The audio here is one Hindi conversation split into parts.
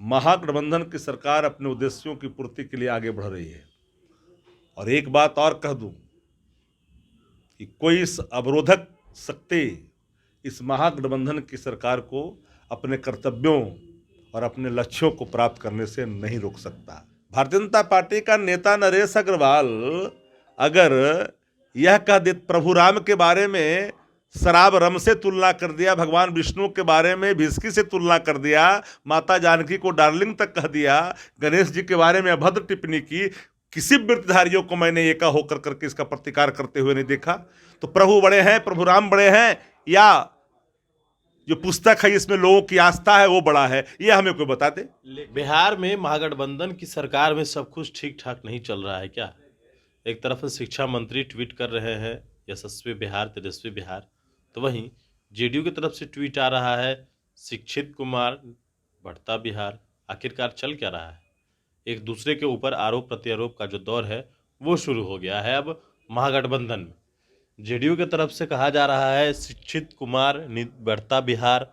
महागठबंधन की सरकार अपने उद्देश्यों की पूर्ति के लिए आगे बढ़ रही है। और एक बात और कह दूं कि कोई इस अवरोधक शक्ति इस महागठबंधन की सरकार को अपने कर्तव्यों और अपने लक्ष्यों को प्राप्त करने से नहीं रोक सकता। भारतीय जनता पार्टी का नेता नरेश अग्रवाल अगर यह कह दे प्रभु राम के बारे में शराब रम से तुलना कर दिया, भगवान विष्णु के बारे में विस्की से तुलना कर दिया, माता जानकी को डार्लिंग तक कह दिया, गणेश जी के बारे में अभद्र टिप्पणी की, किसी वृत्तिधारियों को मैंने एका होकर करके इसका प्रतिकार करते हुए नहीं देखा। तो प्रभु बड़े हैं, प्रभु राम बड़े हैं, या जो पुस्तक है इसमें लोगों की आस्था है वो बड़ा है, ये हमें कोई बता दे। बिहार में महागठबंधन की सरकार में सब कुछ ठीक ठाक नहीं चल रहा है क्या? एक तरफ शिक्षा मंत्री ट्वीट कर रहे हैं यशस्वी बिहार, तेजस्वी बिहार, तो वहीं जेडीयू की तरफ से ट्वीट आ रहा है शिक्षित कुमार बढ़ता बिहार। आखिरकार चल क्या रहा है? एक दूसरे के ऊपर आरोप प्रत्यारोप का जो दौर है वो शुरू हो गया है अब महागठबंधन में। जेडीयू की तरफ से कहा जा रहा है शिक्षित कुमार बढ़ता बिहार,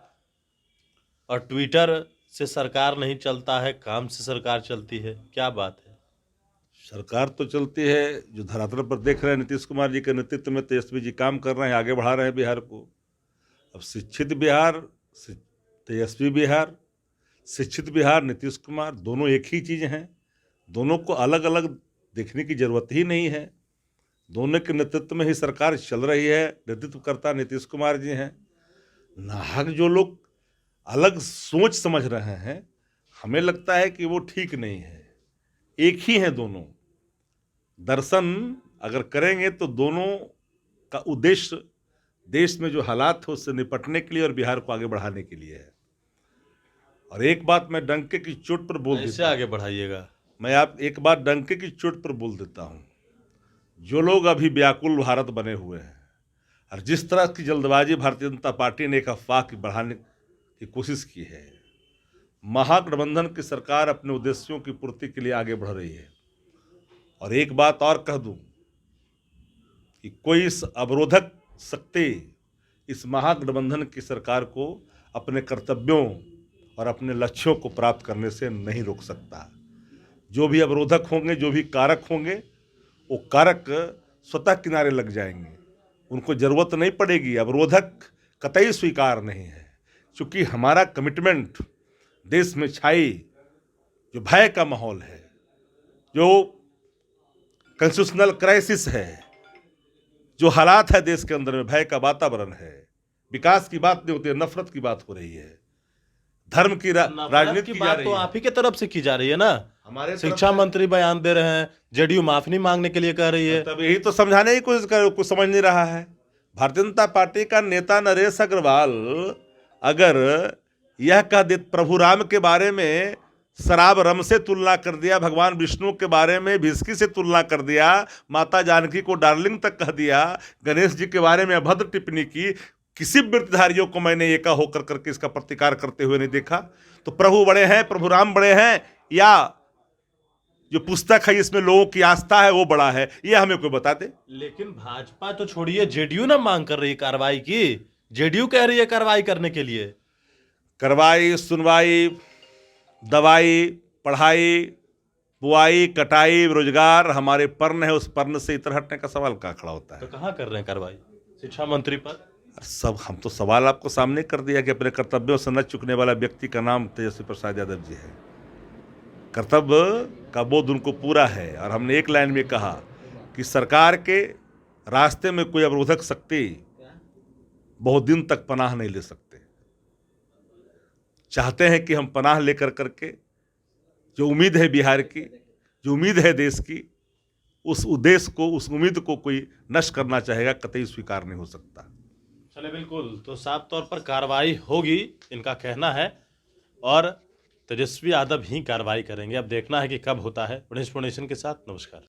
और ट्विटर से सरकार नहीं चलता है, काम से सरकार चलती है। क्या बात है? सरकार तो चलती है, जो धरातल पर देख रहे हैं नीतीश कुमार जी के नेतृत्व में तेजस्वी जी काम कर रहे हैं, आगे बढ़ा रहे हैं बिहार को। अब शिक्षित बिहार, तेजस्वी बिहार, शिक्षित बिहार, नीतीश कुमार, दोनों एक ही चीज़ हैं। दोनों को अलग अलग देखने की जरूरत ही नहीं है। दोनों के नेतृत्व में ही सरकार चल रही है, नेतृत्वकर्ता नीतीश कुमार जी हैं। नाहक जो लोग अलग सोच समझ रहे हैं, हमें लगता है कि वो ठीक नहीं है। एक ही हैं दोनों। दर्शन अगर करेंगे तो दोनों का उद्देश्य देश में जो हालात है उससे निपटने के लिए और बिहार को आगे बढ़ाने के लिए है। और एक बात मैं डंके की चोट पर बोल देता हूं, आगे बढ़ाइएगा। मैं आप एक बात डंके की चोट पर बोल देता हूं, जो लोग अभी व्याकुल भारत बने हुए हैं और जिस तरह की जल्दबाजी भारतीय जनता पार्टी ने एक अफवाह की बढ़ाने की कोशिश की है, महागठबंधन की सरकार अपने उद्देश्यों की पूर्ति के लिए आगे बढ़ रही है। और एक बात और कह दूं कि कोई इस अवरोधक शक्ति इस महागठबंधन की सरकार को अपने कर्तव्यों और अपने लक्ष्यों को प्राप्त करने से नहीं रोक सकता। जो भी अवरोधक होंगे, जो भी कारक होंगे, वो कारक स्वतः किनारे लग जाएंगे, उनको जरूरत नहीं पड़ेगी। अवरोधक कतई स्वीकार नहीं है, क्योंकि हमारा कमिटमेंट देश में छाई जो भय का माहौल है, जो कॉन्स्टिट्यूशनल क्राइसिस है, जो हालात है देश के अंदर में, भय का वातावरण है, विकास की बात नहीं होती है, नफरत की बात हो रही है, धर्म की राजनीति की बात तो आप ही के तरफ से की जा रही है ना। हमारे शिक्षा मंत्री बयान दे रहे हैं, जेडीयू माफी नहीं मांगने के लिए कह रही है। तब यही तो समझाने की कोशिश कर, कुछ समझ नहीं रहा है। भारतीय जनता पार्टी का नेता नरेश अग्रवाल अगर यह कह दे प्रभु राम के बारे में शराब रम से तुलना कर दिया, भगवान विष्णु के बारे में विस्की से तुलना कर दिया, माता जानकी को डार्लिंग तक कह दिया, गणेश जी के बारे में अभद्र टिप्पणी की, किसी वृत्तिधारियों को मैंने एका होकर करके इसका प्रतिकार करते हुए नहीं देखा। तो प्रभु बड़े हैं, प्रभु राम बड़े हैं, या जो पुस्तक है इसमें लोगों की आस्था है वो बड़ा है, ये हमें कोई बता दे। लेकिन भाजपा तो छोड़िए, जेडीयू ना मांग कर रही है कार्रवाई की। जेडीयू कह रही है कार्रवाई करने के लिए। कार्रवाई, सुनवाई, दवाई, पढ़ाई, बुआई, कटाई, रोजगार हमारे पर्ण है, उस पर्ण से इतर हटने का सवाल कहाँ खड़ा होता है? तो कहाँ कर रहे हैं कार्रवाई? शिक्षा मंत्री पर सब हम तो सवाल आपको सामने कर दिया कि अपने कर्तव्यों से न चुकने वाला व्यक्ति का नाम तेजस्वी प्रसाद यादव जी है। कर्तव्य का बोध उनको पूरा है। और हमने एक लाइन में कहा कि सरकार के रास्ते में कोई अवरोधक शक्ति बहुत दिन तक पनाह नहीं ले सकते। चाहते हैं कि हम पनाह लेकर करके जो उम्मीद है बिहार की, जो उम्मीद है देश की, उस उद्देश्य को, उस उम्मीद को कोई नष्ट करना चाहेगा, कतई स्वीकार नहीं हो सकता। चले बिल्कुल, तो साफ तौर पर कार्रवाई होगी, इनका कहना है, और तेजस्वी यादव ही कार्रवाई करेंगे। अब देखना है कि कब होता है। गणेश फोर्नेशन के साथ नमस्कार।